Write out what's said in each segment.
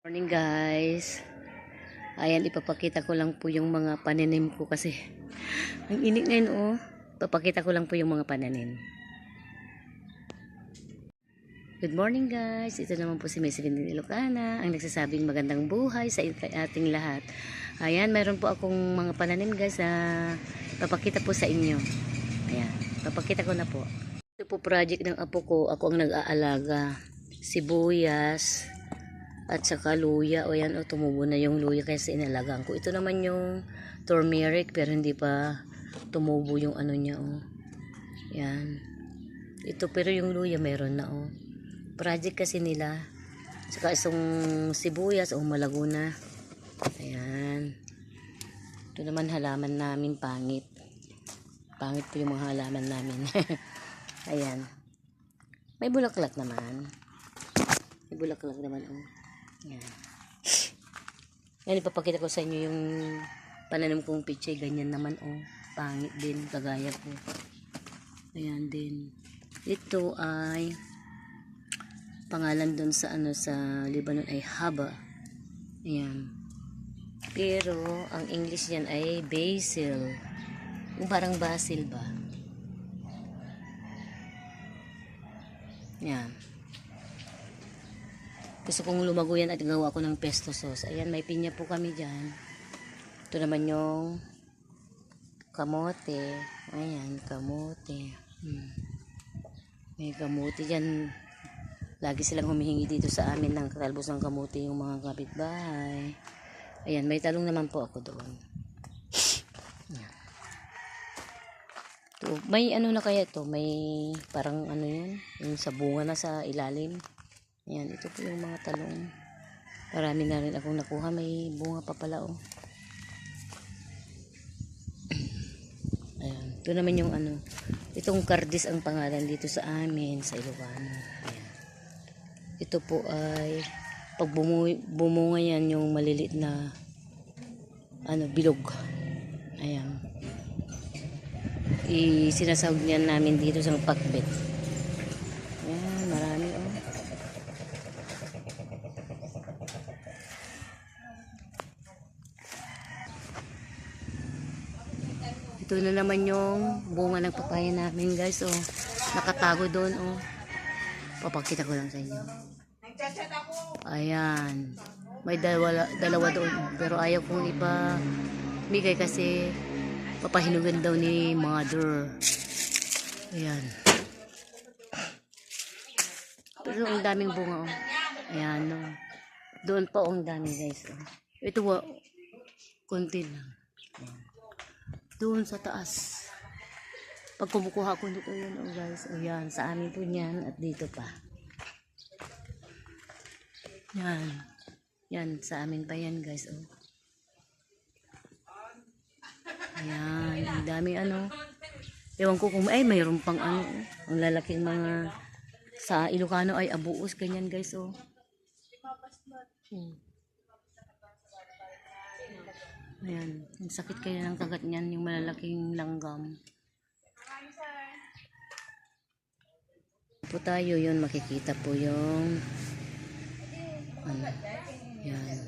Morning guys. Ayan, ipapakita ko lang po yung mga pananim ko kasi ang init ngayon oh. Ipapakita ko lang po yung mga pananim. Good morning guys. Ito naman po si Miss Lindy Ilocana, ang nagsasabing magandang buhay sa ating lahat. Ayan, meron po akong mga pananim guys na ipapakita po sa inyo. Ayan, ipapakita ko na po. Ito po project ng apo ko. Ako ang nag-aalaga. Sibuyas at saka luya. O yan, o tumubo na yung luya kasi inalagaan ko. Ito naman yung turmeric pero hindi pa tumubo yung ano niya. O. Yan. Ito pero yung luya meron na. O. Project kasi nila. Saka isang sibuyas o malago na. Ayan. Ito naman halaman namin pangit. Pangit po yung mga halaman namin. Ayan. May bulaklak naman. May bulaklak naman. O. Yan. Yan, ipapakita ko sa inyo yung pananim kong pichay. Ganyan naman, oh. Pangit din, kagaya ko. Ayan din. Ito ay pangalan dun sa ano sa Lebanon ay haba. Ayan. Pero ang English yan ay basil. Yung parang basil ba? Yan. Gusto kong lumago yan at gawa ko ng pesto sauce. Ayan, may pinya po kami dyan. Ito naman yung kamote. Ayan, kamote. May kamote dyan. Lagi silang humihingi dito sa amin ng talbos ng kamote yung mga kapitbahay. Ayan, may talong naman po ako doon. Ayan. Ito, may ano na kaya ito? May parang ano yan? Yung sa bunga na sa ilalim. Ayan, ito po yung mga talong. Marami na rin akong nakuha. May bunga pa pala, oh. Ayan, ito naman yung ano. Itong kardis ang pangalan dito sa amin, sa Ilocano. Ayan. Ito po ay pag bumunga yan yung malilit na ano, bilog. Ayan. Sinasawag niyan namin dito sa pakbet. Ayan, marami, oh. Ito na naman yung bunga ng papaya namin guys, oh. Nakatago doon, oh. Papakita ko lang sa inyo. Ayan. May dalawa doon. Pero ayaw kong ipamigay kasi papahinugan daw ni mother. Ayan. Pero ang daming bunga, oh. Ayan, oh. Doon pa, oh, ang dami guys, oh. Ito, oh, konti lang. Doon sa taas. Pag kumukuha ko dito yun, oh guys. O yan, sa amin po yan at dito pa. Yan. Yan, sa amin pa yan guys, oh. Ayan, ang dami ano. Ewan ko kung, ay mayroon pang ano, oh. Ang lalaking mga, sa Ilocano ay abuos, ganyan guys, oh. Ayan, ang sakit kaya ng kagat niyan, yung malalaking langgam. Po tayo yun, makikita po yung ano, yan,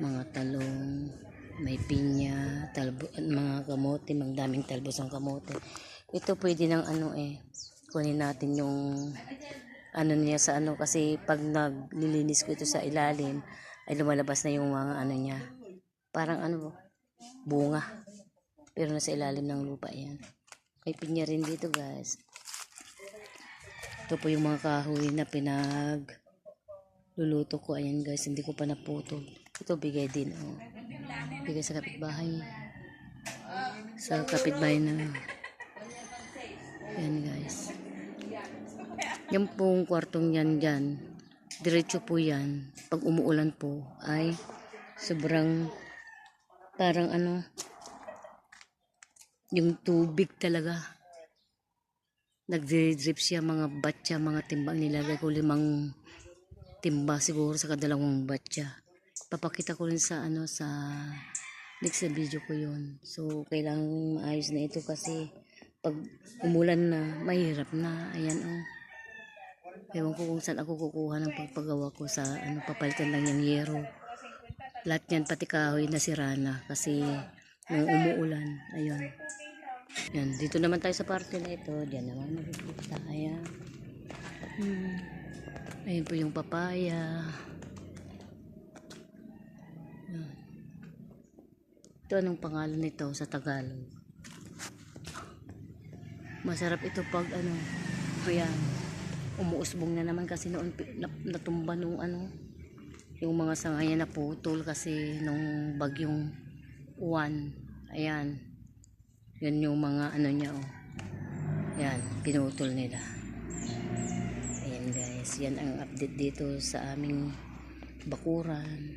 mga talong, may pinya, mga kamote, magdaming talbos ng kamote. Ito pwede ng ano kunin natin yung ano niya sa ano, kasi pag naglilinis ko ito sa ilalim ay lumalabas na yung mga ano niya, parang ano, bunga, pero nasa ilalim ng lupa yan. May pinya rin dito guys. Ito po yung mga kahoy na luluto ko. Ayan guys, hindi ko pa naputol. Ito bigay din, oh. Bigay sa kapitbahay. Sa kapitbahay na. Ayan guys. Yan pong kwartong yan dyan. Diretso po yan. Pag umuulan po ay sobrang parang ano, yung tubig talaga. Nagdidrip siya, mga batya, mga timba. Nilagay ko 5 timba siguro sa kadalawang batya. Papakita ko rin sa ano, sa next sa video ko yun. So kailangan maayos na ito kasi pag umulan na mahirap na. Ayan, oh. Ewan ko kung saan ako kukuha ng pagpagawa ko sa ano, papalitan lang yung yero. Lahat yan pati kahoy na sira na kasi nung umuulan. Ayun. Yan, dito naman tayo sa parte na ito. Diyan naman makikita. Ayan. Ayun po yung papaya. Yan. Ito anong pangalan nito sa Tagalog? Masarap ito pag ano. Ayan. Umuusbong na naman kasi noon natumba nung ano. Yung mga sanga niya naputol kasi nung bagyong uwan. Ayan. Yun yung mga ano niya, oh. Yan, pinutol nila. Ayan guys, yan ang update dito sa aming bakuran.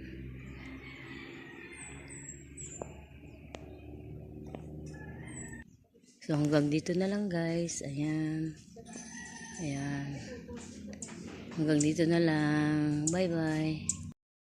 So hanggang dito na lang guys. Ayan. Ayan. Hanggang dito na lang. Bye bye.